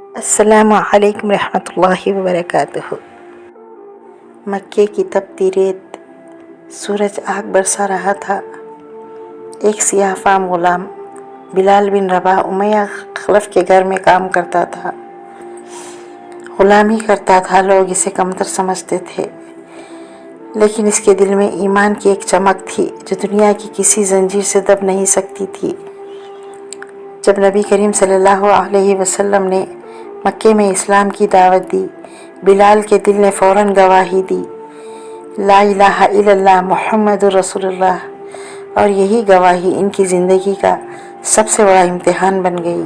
अस्सलामु अलैकुम रहमतुल्लाहि व बरकातुहू। मक्के की तपती रेत, सूरज आग बरसा रहा था। एक सियाहफाम गुलाम बिलाल बिन रबाह उमैया खलफ के घर में काम करता था। गुलामी करता था। लोग इसे कमतर समझते थे, लेकिन इसके दिल में ईमान की एक चमक थी जो दुनिया की किसी जंजीर से दब नहीं सकती थी। जब नबी करीम सल्लल्लाहु अलैहि वसल्लम ने मक्के में इस्लाम की दावत दी, बिलाल के दिल ने फ़ौरन गवाही दी, ला इलाहा इल्लल्लाह मुहम्मदुर रसूलुल्लाह, और यही गवाही इनकी ज़िंदगी का सबसे बड़ा इम्तिहान बन गई।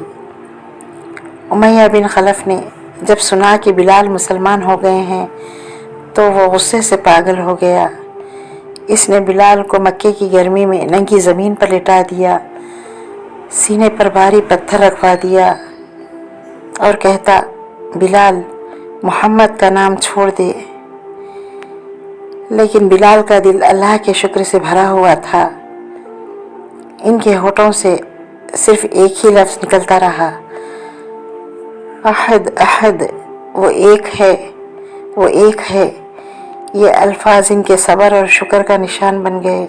उमैया बिन खलफ ने जब सुना कि बिलाल मुसलमान हो गए हैं तो वो गुस्से से पागल हो गया। इसने बिलाल को मक्के की गर्मी में नंगी ज़मीन पर लिटा दिया, सीने पर भारी पत्थर रखवा दिया और कहता, बिलाल मोहम्मद का नाम छोड़ दे। लेकिन बिलाल का दिल अल्लाह के शुक्र से भरा हुआ था। इनके होठों से सिर्फ एक ही लफ्ज़ निकलता रहा, अहद अहद, वो एक है, वो एक है। ये अल्फाज इनके सब्र और शुक्र का निशान बन गए।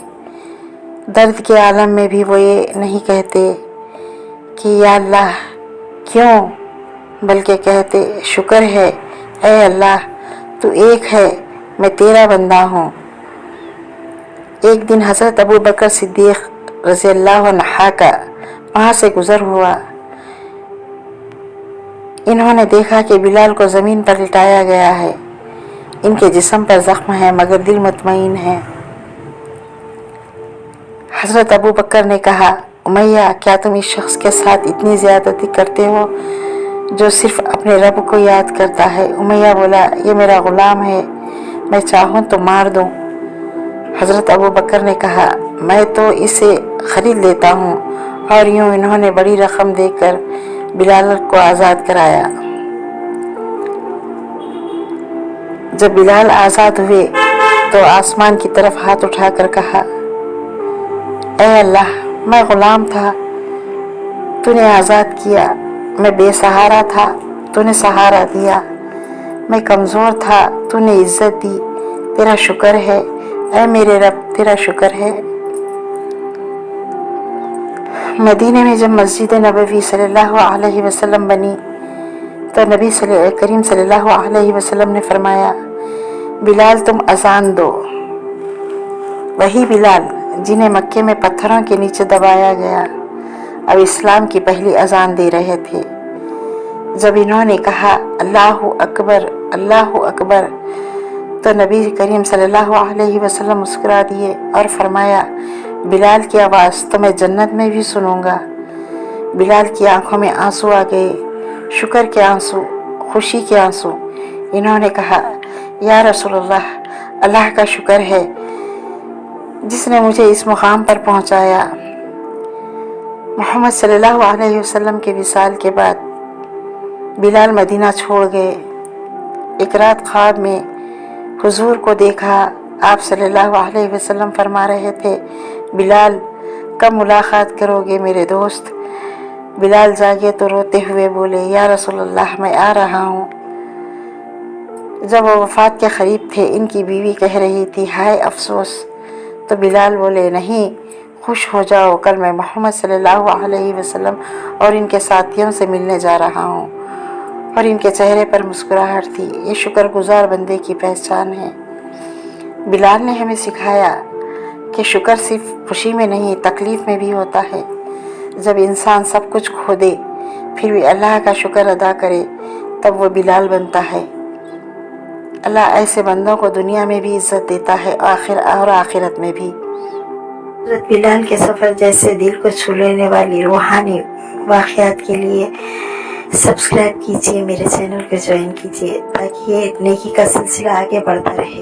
दर्द के आलम में भी वो ये नहीं कहते कि या अल्लाह क्यों, बल्कि कहते, शुक्र है ऐ अल्लाह, तू एक है, मैं तेरा बंदा हूँ। एक दिन हज़रत अबू बकर सिद्दीक़ रज़ियल्लाहु अन्हु का वहाँ से गुज़र हुआ। इन्होंने देखा कि बिलाल को ज़मीन पर लिटाया गया है। इनके जिस्म पर ज़ख्म है मगर दिल मुतमईन है। हज़रत अबू बकर ने कहा, उमैया, क्या तुम इस शख्स के साथ इतनी ज़्यादती करते हो जो सिर्फ अपने रब को याद करता है? उमैया बोला, ये मेरा ग़ुलाम है, मैं चाहूँ तो मार दूँ। हज़रत अबू बकर ने कहा, मैं तो इसे ख़रीद लेता हूँ। और यूँ इन्होंने बड़ी रकम देकर बिलाल को आज़ाद कराया। जब बिलाल आज़ाद हुए तो आसमान की तरफ हाथ उठाकर कहा, ऐ अल्लाह, मैं ग़ुलाम था, तूने आज़ाद किया। मैं बेसहारा था, तूने सहारा दिया। मैं कमज़ोर था, तूने इज़्ज़त दी। तेरा शुक्र है ऐ मेरे रब, तेरा शुक्र है। मदीने में जब मस्जिद नबवी सल्लल्लाहु अलैहि वसल्लम बनी तो नबी करीम सल्लल्लाहु अलैहि वसल्लम ने फरमाया, बिलाल तुम अज़ान दो। वही बिलाल जिन्हें मक्के में पत्थरों के नीचे दबाया गया अब इस्लाम की पहली अज़ान दे रहे थे। जब इन्होंने कहा अल्लाहु अकबर, अल्लाहु अकबर, तो नबी करीम सल्लल्लाहु अलैहि वसल्लम मुस्कुरा दिए और फरमाया, बिलाल की आवाज़ तो मैं जन्नत में भी सुनूंगा। बिलाल की आंखों में आंसू आ गए, शुक्र के आंसू, खुशी के आंसू। इन्होंने कहा, या रसूलल्लाह, अल्लाह का शुक्र है जिसने मुझे इस मुकाम पर पहुंचाया। मोहम्मद सल्लल्लाहु अलैहि वसल्लम के विसाल के बाद बिलाल मदीना छोड़ गए। एक रात ख्वाब में हुजूर को देखा। आप सल्लल्लाहु अलैहि वसल्लम फरमा रहे थे, बिलाल कब मुलाकात करोगे मेरे दोस्त? बिलाल जागे तो रोते हुए बोले, या रसूलल्लाह, मैं आ रहा हूँ। जब वो वफ़ात के करीब थे, इनकी बीवी कह रही थी, हाय अफसोस, तो बिलाल बोले, नहीं, खुश हो जाओ, कल मैं मोहम्मद सल्लल्लाहु अलैहि वसल्लम और इनके साथियों से मिलने जा रहा हूँ। और इनके चेहरे पर मुस्कुराहट थी। ये शुक्रगुजार बंदे की पहचान है। बिलाल ने हमें सिखाया कि शुक्र सिर्फ खुशी में नहीं, तकलीफ़ में भी होता है। जब इंसान सब कुछ खो दे फिर भी अल्लाह का शुक्र अदा करे तब वो बिलाल बनता है। अल्लाह ऐसे बंदों को दुनिया में भी इज़्ज़त देता है और आखिरत में भी। हज़रत बिलाल के सफ़र जैसे दिल को छू लेने वाली रूहानी वाक़यात के लिए सब्सक्राइब कीजिए, मेरे चैनल को ज्वाइन कीजिए ताकि ये नेकी का सिलसिला आगे बढ़ता रहे।